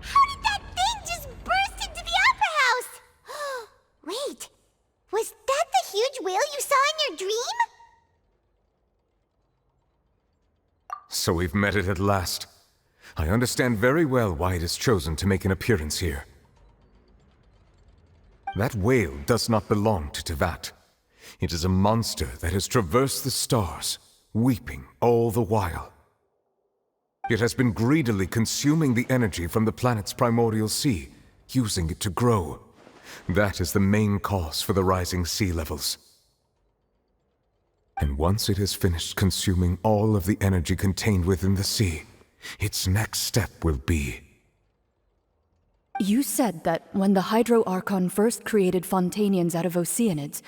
How did that thing just burst into the Opera House? Wait, was that the huge whale you saw in your dream? So we've met it at last. I understand very well why it has chosen to make an appearance here. That whale does not belong to Tevat. It is a monster that has traversed the stars, weeping all the while. It has been greedily consuming the energy from the planet's primordial sea, using it to grow. That is the main cause for the rising sea levels. And once it has finished consuming all of the energy contained within the sea, its next step will be... You said that when the Hydro Archon first created Fontanians out of Oceanids,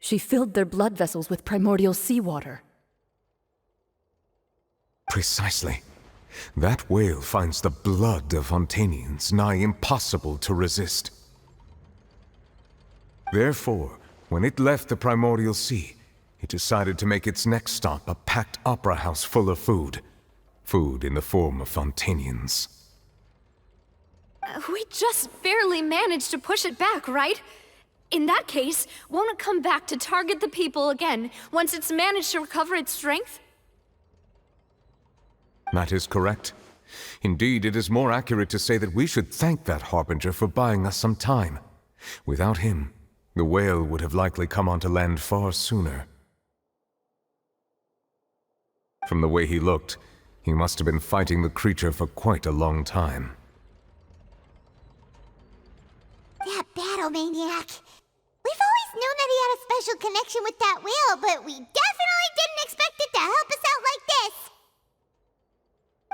she filled their blood vessels with primordial seawater. Precisely. That whale finds the blood of Fontanians nigh impossible to resist. Therefore, when it left the primordial sea, it decided to make its next stop a packed opera house full of food. Food in the form of Fontanians. We just barely managed to push it back, right? In that case, won't it come back to target the people again once it's managed to recover its strength? That is correct. Indeed, it is more accurate to say that we should thank that Harbinger for buying us some time. Without him, the whale would have likely come onto land far sooner. From the way he looked, he must have been fighting the creature for quite a long time. That battle maniac. We've always known that he had a special connection with that whale, but we definitely didn't expect it to help us out like this.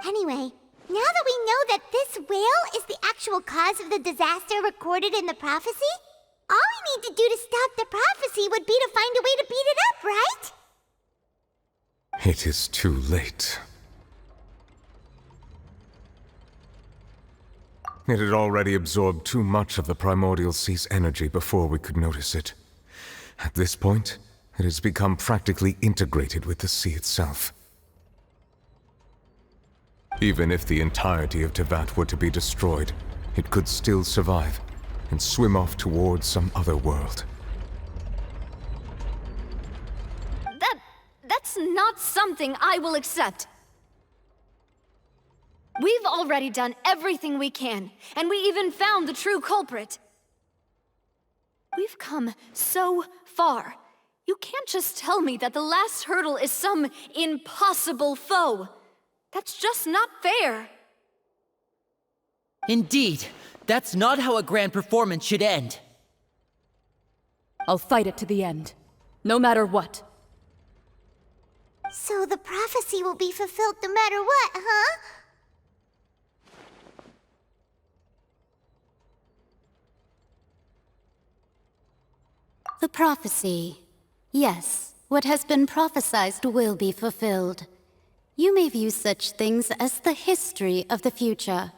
Anyway, now that we know that this whale is the actual cause of the disaster recorded in the prophecy, all we need to do to stop the prophecy would be to find a way to beat it up, right? It is too late. It had already absorbed too much of the primordial sea's energy before we could notice it. At this point, it has become practically integrated with the sea itself. Even if the entirety of Tevat were to be destroyed, it could still survive and swim off towards some other world. That's not something I will accept. We've already done everything we can, and we even found the true culprit. We've come so far. You can't just tell me that the last hurdle is some impossible foe. That's just not fair. Indeed, that's not how a grand performance should end. I'll fight it to the end, no matter what. So the prophecy will be fulfilled no matter what, huh? The prophecy. Yes, what has been prophesied will be fulfilled. You may view such things as the history of the future.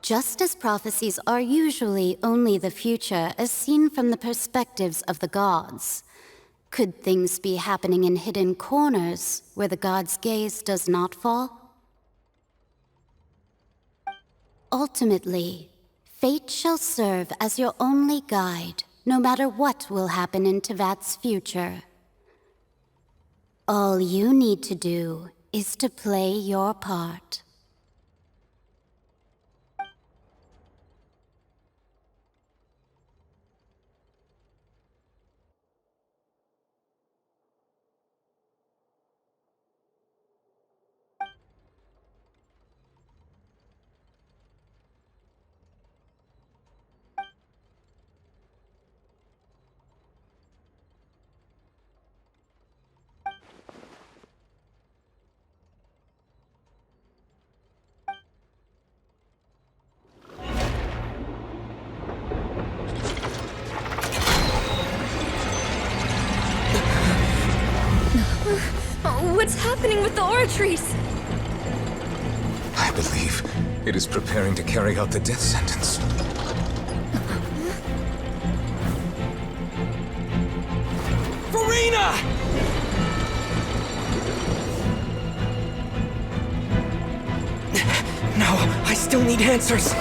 Just as prophecies are usually only the future as seen from the perspectives of the gods, could things be happening in hidden corners where the gods' gaze does not fall? Ultimately, fate shall serve as your only guide, no matter what will happen in Tevat's future. All you need to do is to play your part. What's happening with the oratories? I believe it is preparing to carry out the death sentence. Farina! No, I still need answers.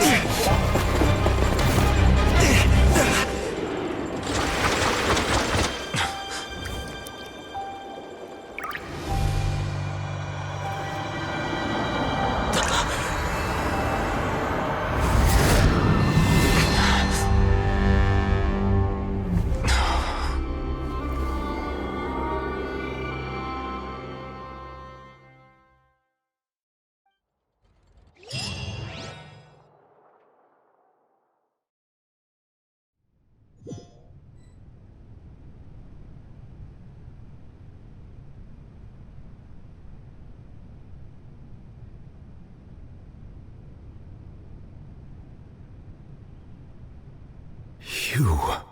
You...